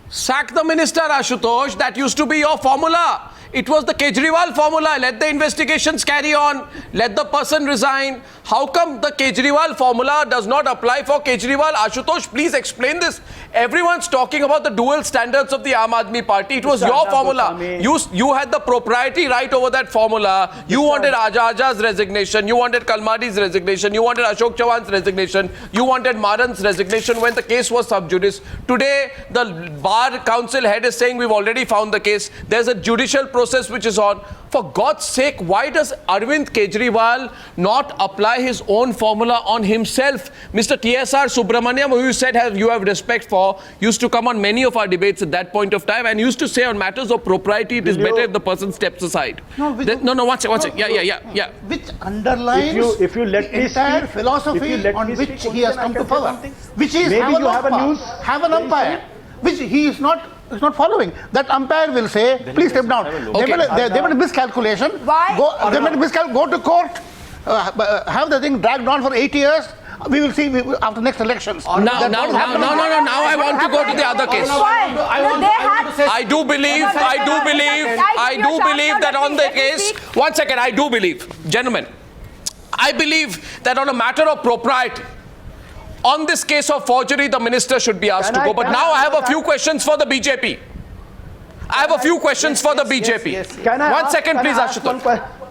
Sack the minister, Ashutosh. That used to be your formula. It was the Kejriwal formula. Let the investigations carry on. Let the person resign. How come the Kejriwal formula does not apply for Kejriwal? Ashutosh, please explain this. Everyone's talking about the dual standards of the Aam Aadmi Party. It was your formula. You had the propriety right over that formula. You wanted Aja's resignation. You wanted Kalmadi's resignation. You wanted Ashok Chavan's resignation. You wanted Maran's resignation when the case was sub judice. Today, the Bar Council head is saying we've already found the case. There's a judicial process which is on. For God's sake, why does Arvind Kejriwal not apply his own formula on himself? Mr. TSR Subramaniam, who you said you have respect for, used to come on many of our debates at that point of time and used to say on matters of propriety, it is better if the person steps aside. One second. Yeah. Which underlines if you let the entire philosophy on which he has come to power, which is have an umpire, which he is not following. That umpire will say, please step down. They made a miscalculation. Why? They made a miscalculation. Go to court, have the thing dragged on for 8 years. We will see after next elections. Now I want to go to the other case. I do believe that on the case, one second, I do believe, gentlemen, I believe that on a matter of propriety, on this case of forgery, the minister should be asked to go. But now I have a few questions for the BJP. One second, please, Ashutosh.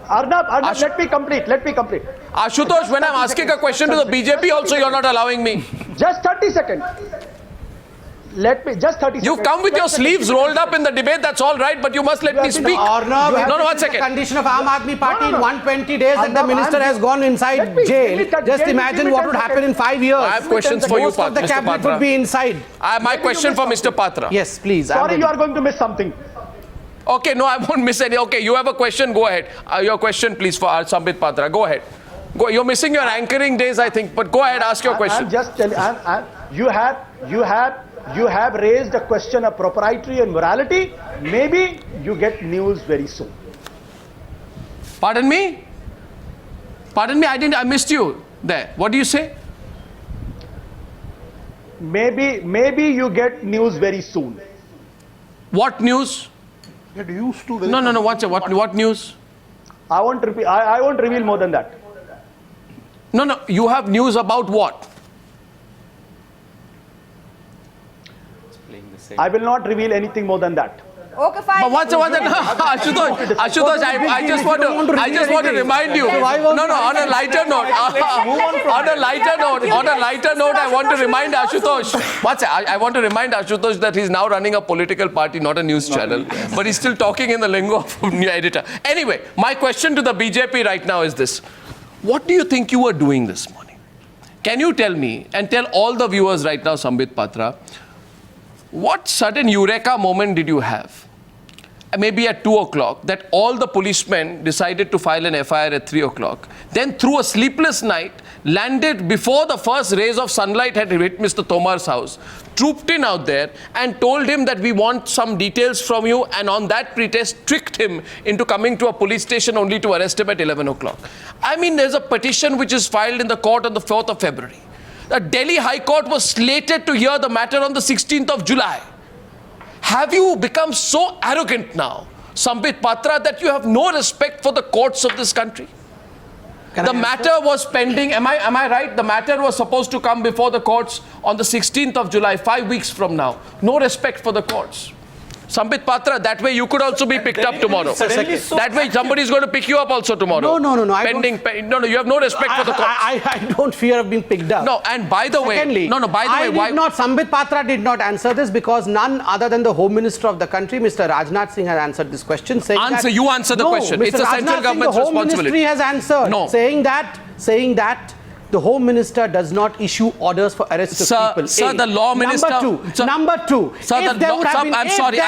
Arnab, let me complete. Ashutosh, when I'm asking a question to the BJP also, you're not allowing me. Just 30 seconds. Just 30 seconds. You've come with your sleeves rolled up in the debate, that's all right, but you must let me speak. Arnab, one second. The condition of Aam Aadmi Party in 120 days and the minister has gone inside jail. Just imagine what would happen in 5 years. I have questions for you, Most of the Mr. cabinet Patra. would be inside. My question for Mr. Patra. Yes, please. Sorry, you are going to miss something. Okay, no, I won't miss any. Okay, you have a question, go ahead. Your question, please, for Sambit Patra. Go ahead. You're missing your anchoring days, I think, but go ahead, ask your question. I'm just telling you have raised a question of propriety and morality. Maybe you get news very soon. Pardon me, I missed you there. What do you say? Maybe you get news very soon. What news? Get used to No. What news? I won't reveal more than that. No. You have news about what? I will not reveal anything more than that. Okay, fine. But Ashutosh, I just want to remind you. No, on a lighter note. On a lighter note, I want to remind Ashutosh. I want to remind Ashutosh that he's now running a political party, not a news channel. But he's still talking in the lingo of a new editor. Anyway, my question to the BJP right now is this. What do you think you were doing this morning? Can you tell me and tell all the viewers right now, Sambit Patra, what sudden eureka moment did you have? Maybe at 2 o'clock, that all the policemen decided to file an FIR at 3 o'clock. Then through a sleepless night, landed before the first rays of sunlight had hit Mr. Tomar's house, trooped in out there and told him that we want some details from you, and on that pretext tricked him into coming to a police station only to arrest him at 11 o'clock. I mean, there's a petition which is filed in the court on the 4th of February. The Delhi High Court was slated to hear the matter on the 16th of July. Have you become so arrogant now, Sambit Patra, that you have no respect for the courts of this country? The matter was pending. Am I right? The matter was supposed to come before the courts on the 16th of July, 5 weeks from now. No respect for the courts. Sambit Patra, that way you could also be picked up tomorrow. That way somebody is going to pick you up also tomorrow. No. No, you have no respect for the courts. I don't fear of being picked up. No, and by the way, Sambit Patra did not answer this because none other than the Home Minister of the country, Mr. Rajnath Singh, has answered this question. You answer the question. It's the central government's responsibility. The Home Ministry has answered, saying that the Home Minister does not issue orders for arrest of people. Sir, the law minister. Number two. I'm sorry.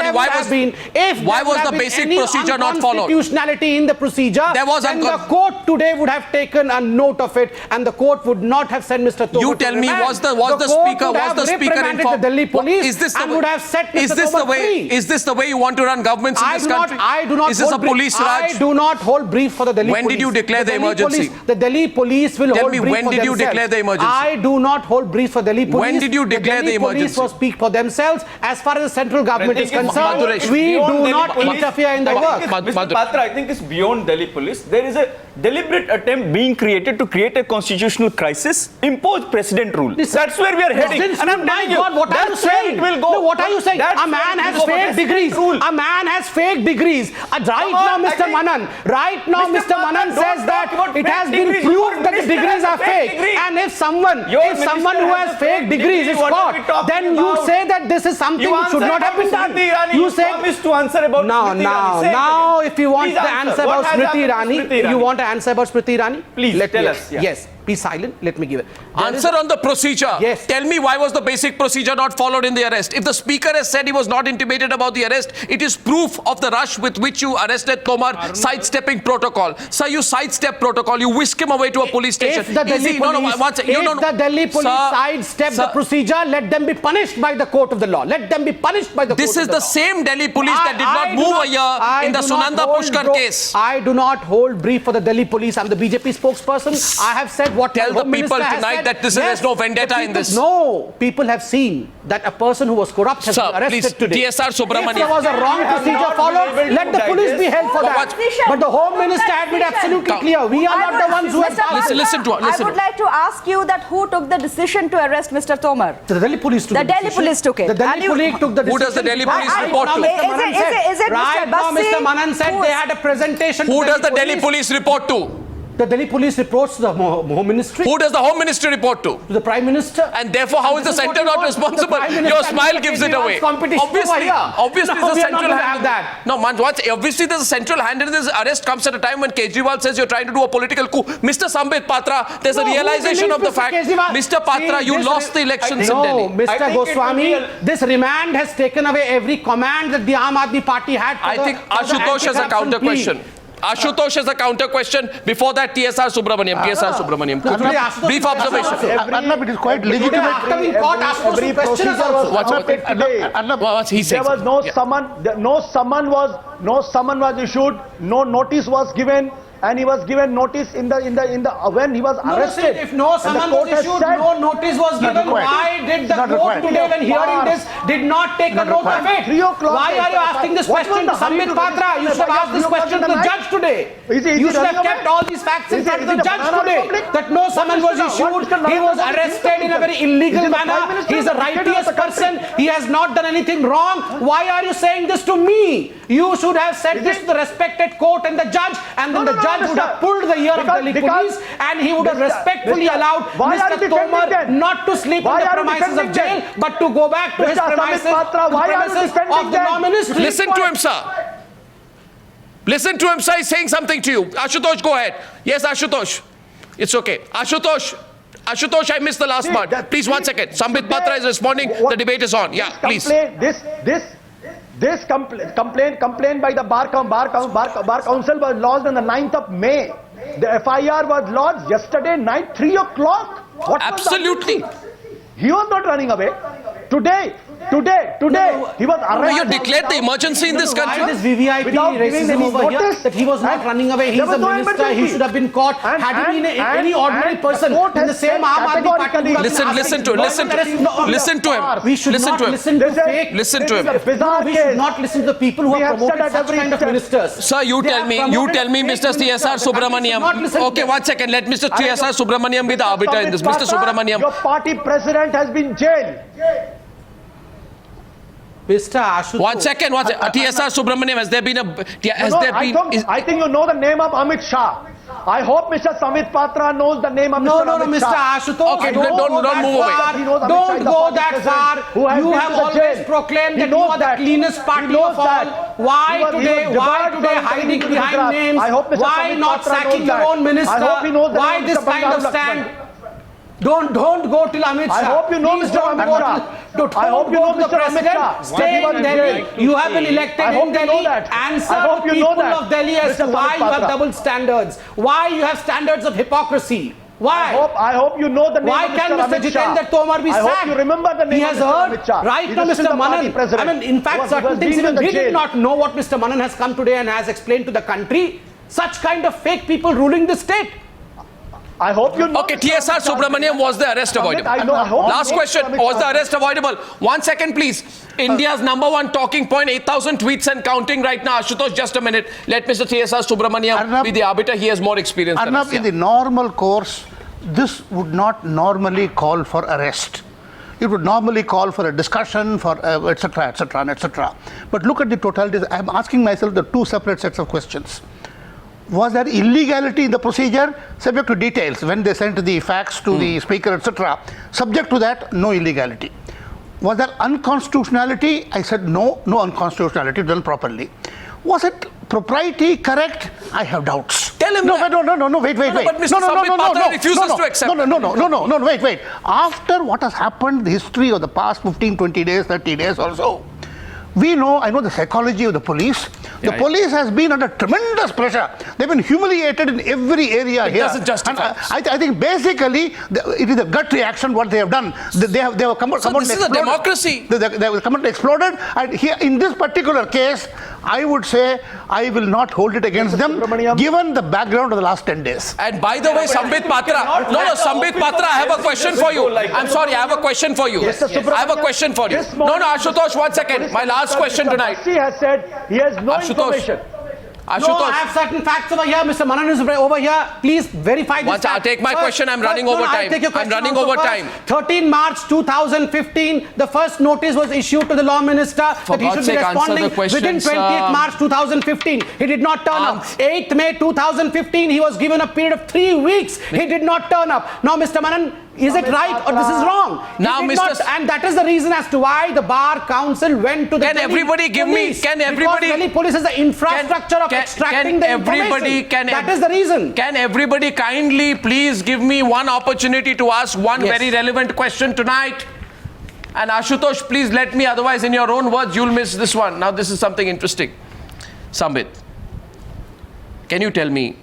Why was the basic procedure not followed? Unconstitutionality in the procedure. There was then the court today would have taken a note of it, and the court would not have sent Mr. Tomar. You tell me, was the speaker informed? The Delhi police would have set Mr. Tomar free. Is this the way you want to run governments in this country? Is this a police raj? I do not hold brief for the Delhi police. When did you declare the emergency? The Delhi police will. Tell me, when did you declare the emergency? I do not hold briefs for Delhi police. When did you declare the emergency? Police will speak for themselves. As far as the central government is concerned, we do not interfere in the work. Mr. Patra, I think it's beyond Delhi police. There is a deliberate attempt being created to create a constitutional crisis, impose precedent rule. That's where we are heading. And I'm telling you, what are you saying? What are you saying? A man has fake degrees. A man has fake degrees. Right now, Mr. Manan says that it has been proved that the degrees are fake. And if someone who has fake degrees is caught, then you say that this is something which should not have been done. You say to answer about now if you want the answer about Smriti Irani, you want to answer about Smriti Irani? Please tell us. Yes. Be silent. Let me give it. Answer on the procedure. Yes. Tell me, why was the basic procedure not followed in the arrest? If the speaker has said he was not intimated about the arrest, it is proof of the rush with which you arrested Tomar, sidestepping protocol. Sir, you sidestep protocol. You whisk him away to a police station. If the Delhi police sidestep the procedure, let them be punished by the court of the law. Let them be punished by the court of the law. This is the same Delhi police that did not move a year in the Sunanda Pushkar case. I do not hold brief for the Delhi police. I'm the BJP spokesperson. I have said what tell the people tonight that there's no vendetta in this. No, people have seen that a person who was corrupt has been arrested today. TSR Subramaniam. If there was a wrong procedure followed, let the police be held for that. But the Home Minister had been absolutely clear. We are not the ones who have passed it. Listen to her. I would like to ask you that who took the decision to arrest Mr. Tomar? The Delhi police took the Delhi police took it. The Delhi police took the decision. Who does the Delhi police report to? Is it right now, Mr. Manan said they had a presentation. Who does the Delhi police report to? The Delhi police reports to the Home Ministry. Who does the Home Ministry report to? To the Prime Minister. And therefore, how is the centre not responsible? Your smile gives it away. Obviously, the central hand. That. No, obviously there's a central hand in this. Arrest comes at a time when Kejriwal says you're trying to do a political coup. Mr. Sambit Patra, there's a realization of the fact. Mr. Patra, you lost the elections in Delhi. Mr. Goswami, this remand has taken away every command that the Aam Aadmi Party had. I think Ashutosh has a counter question. Ashutosh has a counter question. Before that, TSR Subramaniam. Brief observation. Arnab, it is quite legitimate. After being caught, Ashutosh questions also. What he said. There was no summon was issued, no notice was given, and he was given notice when he was arrested. If no summon was issued, no notice was given, why did the court today, when hearing this, did not take a note of it? Why are you asking this question to Sambit Patra? You should have asked this question to the judge today. You should have kept all these facts in front of the judge today. That no summon was issued, he was arrested in a very illegal manner, he is a righteous person. He has not done anything wrong. Why are you saying this to me? You should have said this to the respected court and the judge, and then the judge would have pulled the ear of Delhi police, and he would have respectfully allowed Mr. Tomar not to sleep in the premises of jail, but to go back to his premises, of the law ministry. Listen to him, sir. Listen to him, sir. He's saying something to you. Ashutosh, go ahead. Yes, Ashutosh. It's okay. Ashutosh, I missed the last part. Please, 1 second. Sambit Patra is responding. The debate is on. Yeah, please. This complaint by the Bar Council was lodged on the 9th of May. The FIR was lodged yesterday night, 3 o'clock. Absolutely. He was not running away. Today, he was arrested. You declared the emergency in this country. Why this VVIP racism over here? That he was not running away. He's a minister. He should have been caught. Had he been any ordinary person in the same Aam Aadmi Party, Listen to him. We should not listen to fake. Listen to him. We should not listen to the people who have promoted such kind of ministers. Sir, you tell me, Mr. CSR Subramaniam. Okay, 1 second. Let Mr. CSR Subramaniam be the arbiter in this. Mr. Subramaniam. Your party president has been jailed. Mr. Ashutosh. 1 second. TSR Subramaniam, has there been I think you know the name of Amit Shah. I hope Mr. Sambit Patra knows the name of Mr. Amit Shah. Mr. Ashutosh. Okay, don't move away. Don't go that far. You have always proclaimed that you are the cleanest party of all. Why today hiding behind names? Why not sacking your own minister? Why this kind of stand? Don't go till Amit Shah. I hope you know Mr. Amit Shah. I hope you know Mr. Amit Shah. Stay in Delhi. You have been elected in Delhi. Answer the people of Delhi as to why you have double standards. Why you have standards of hypocrisy. Why? I hope you know the name Why of Mr. can Mr. Amit Shah. Jitender Tomar be sacked? I hope you remember the name he has of Mr. Amit heard Shah. right now Mr. Manan. I mean, in fact, certain things even we did not know what Mr. Manan has come today and has explained to the country. Such kind of fake people ruling the state. I hope you know. Okay, TSR Subramaniam, was the arrest avoidable? Last question, was the arrest avoidable? 1 second, please. India's #1 talking point, 8,000 tweets and counting right now. Ashutosh, just a minute. Let Mr. TSR Subramaniam be the arbiter. He has more experience than us. Arnab, in the normal course, this would not normally call for arrest. It would normally call for a discussion, for etc., etc., etc. But look at the totality. I am asking myself the two separate sets of questions. Was there illegality in the procedure? Subject to details. When they sent the facts to the speaker, etc. Subject to that, no illegality. Was there unconstitutionality? I said no unconstitutionality done properly. Was it propriety correct? I have doubts. Tell him wait. But Mr. Sambit Patra refuses to accept. No, wait. After what has happened, the history of the past 15, 20 days, 30 days or so, I know the psychology of the police. The police has been under tremendous pressure. They've been humiliated in every area here. It doesn't justify. I think basically it is a gut reaction what they have done. They have come out. This is a democracy. They have come out and exploded. And here in this particular case, I would say I will not hold it against them, given the background of the last 10 days. And by the way, Sambit Patra, Sambit Patra, I have a question for you. I'm sorry, I have a question for you. I have a question for you. No, Ashutosh, 1 second. My last question tonight. He has said he has no information. No, I have certain facts over here. Mr. Manan is over here. Please verify this. Once I take my question, I'm running over time. I'm running over time. 13 March 2015, the first notice was issued to the law minister that he should be responding within 20th March 2015. He did not turn up. 8th May 2015, he was given a period of 3 weeks. He did not turn up. Now, Mr. Manan, is it right or this is wrong? Now, and that is the reason as to why the Bar Council went to the Can everybody give me? Can everybody? Because Delhi police has the infrastructure of extracting the information. That is the reason. Can everybody kindly please give me one opportunity to ask one very relevant question tonight? And Ashutosh, please let me. Otherwise, in your own words, you'll miss this one. Now, this is something interesting. Sambit, can you tell me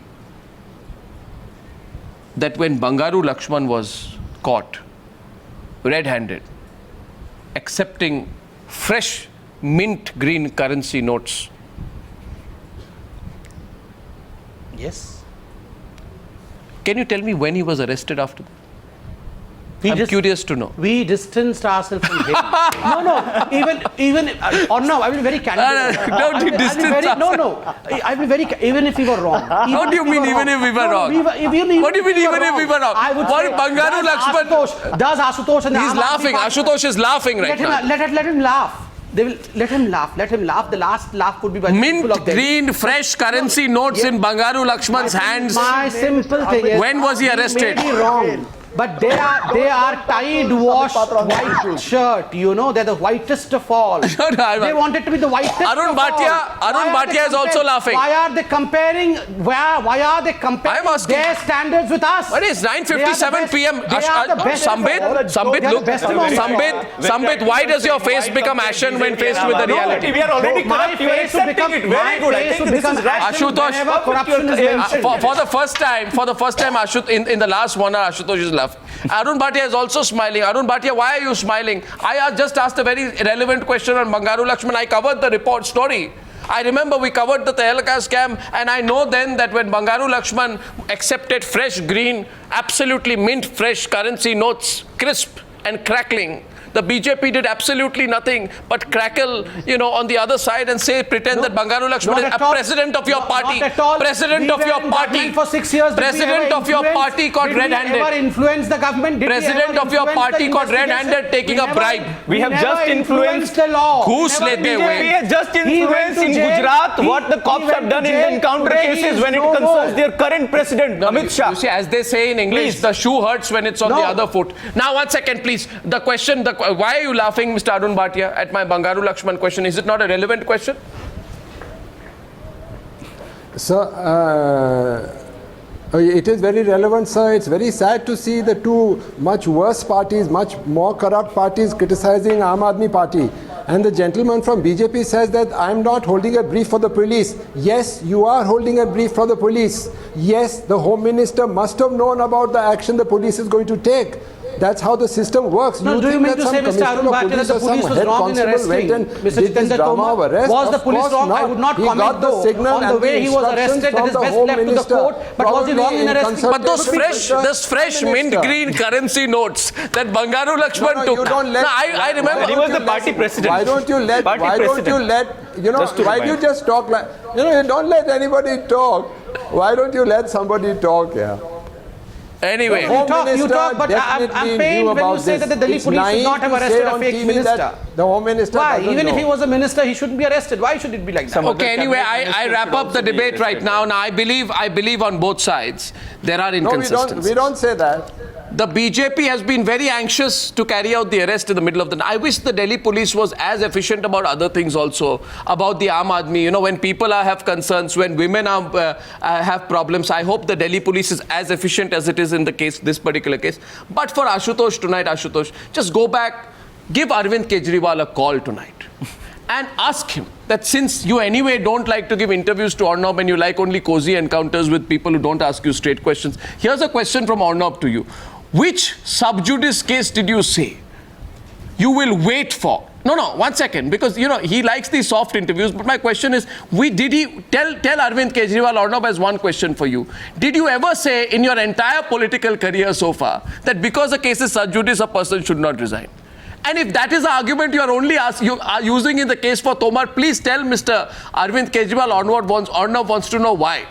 that when Bangaru Lakshman was caught red-handed accepting fresh mint green currency notes? Yes. Can you tell me when he was arrested after that? I'm curious to know. We distanced ourselves from him. even Arnab, I will be very candid. Don't you distance us. I will be very, even if we were wrong. What do you mean even if we were wrong? What do you mean even if we were wrong? I would What say, Bangaru Lakshman? does Ashutosh and the He's Aam Aadmi laughing. Party- Ashutosh is laughing right now. Let him laugh. They will let him laugh. Let him laugh. The last laugh would be by the people Mint of Delhi. green fresh currency notes in Bangaru Lakshman's hands. My simple thing is, When was he arrested? May be wrong, but they are Tide washed white shirt. You know, they're the whitest of all. They wanted to be the whitest Arun of Bhatia- all. Arun Why are they Bhatia is also comparing- laughing. Why are they comparing? Why are they comparing I'm asking- their standards with us? What is 9:57 p.m.? They are the best. Sambit, look. Sambit, why does your face become ashen when faced with the reality? We are already My corrupt. You are face will accepting become it. Very good. I think this is rational. Ashutosh, whenever corruption is mentioned. For the first time, in the last 1 hour, Ashutosh is laughing. Arun Bhatia is also smiling. Arun Bhatia, why are you smiling? I just asked a very relevant question on Bangaru Lakshman. I covered the report story. I remember we covered the Tehelka scam, and I know then that when Bangaru Lakshman accepted fresh green, absolutely mint fresh currency notes, crisp and crackling, the BJP did absolutely nothing but crackle, on the other side and pretend that Bangaru Lakshman is a president of your party. Not at all. President of your party. For 6 years. President of your party caught red-handed. Did we ever influence the government? Did we President ever of your influence party the caught red-handed investigation? taking a bribe. We have never just influenced the law. Goose Never let their influenced. way. We have just He went influenced to in jail. Gujarat what the cops He went have done to in jail. encounter Today he cases is when it no concerns more. their current president, Amit Shah. You see, as they say in English, Please. the shoe hurts when it's on the No. other foot. Now, 1 second, please. The question, why are you laughing, Mr. Arun Bhatia, at my Bangaru Lakshman question? Is it not a relevant question? Sir, it is very relevant, sir. It's very sad to see the two much worse parties, much more corrupt parties criticizing Aam Aadmi Party. And the gentleman from BJP says that I'm not holding a brief for the police. Yes, you are holding a brief for the police. Yes, the Home Minister must have known about the action the police is going to take. That's how the system works. No, do you think mean that to some say, Mr. commissioner Arun of Bhatia, that police the or some police was head wrong in constable went arresting and Mr. did this Jitender drama Tomar? of arrest? Was the Of police course wrong? not. I would not He comment got the though signal on the and way he was instructions arrested. That from is the best Home left to the Minister, court. But was he wrong in probably in arresting? But those consultation fresh mint Minister. green currency notes that Bangaru Lakshman No, took. you don't let- No, I remember. He was the party president. Why don't you let, Party why don't you president. let, Just to why do you remind. just talk like, you don't let anybody talk. Why don't you let somebody talk, yeah? Anyway. Home You Minister talk, but I'm definitely pained knew when you about say this. that the Delhi It's police should naive not have to arrested say a on fake TV minister. that the Home Minister Why? doesn't Even if know. he was a minister, he shouldn't be arrested. Why should it be like that? Some Okay, other anyway, cabinet I ministers wrap should up the also be debate right arrested. now. Now, I believe on both sides there are No, inconsistencies. we don't say that. The BJP has been very anxious to carry out the arrest in the middle of the night. I wish the Delhi police was as efficient about other things also, about the Aam Aadmi. When people have concerns, when women have problems, I hope the Delhi police is as efficient as it is in this particular case. But for Ashutosh tonight, just go back, give Arvind Kejriwal a call tonight. And ask him that since you anyway don't like to give interviews to Arnab and you like only cozy encounters with people who don't ask you straight questions, here's a question from Arnab to you. Which sub judice case did you say you will wait for? No, 1 second, because he likes these soft interviews, but my question is, did he tell Arvind Kejriwal, Arnab has one question for you. Did you ever say in your entire political career so far that because a case is sub judice, a person should not resign? And if that is the argument you are using in the case for Tomar, please tell Mr. Arvind Kejriwal Arnab wants to know why.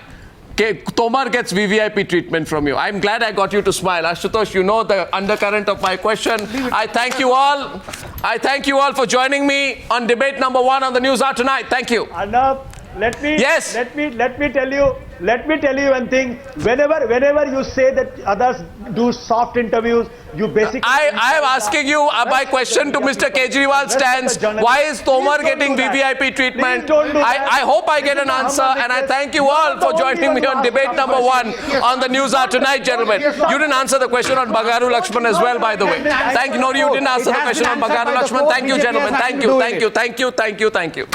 Tomar gets VVIP treatment from you. I'm glad I got you to smile. Ashutosh, you know the undercurrent of my question. I thank you all. I thank you all for joining me on debate number 1 on the Newshour tonight. Thank you. Arnab, let me tell you one thing. Whenever you say that others do soft interviews, you basically. I am asking you my question to Mr. Kejriwal stands. Why is Tomar getting VVIP treatment? I hope I get an answer, and I thank you all for joining me on debate number 1 on the Newshour tonight, gentlemen. You didn't answer the question on Bangaru Lakshman as well, by the way. You didn't answer the question on Bangaru Lakshman. Thank you, gentlemen. Thank you.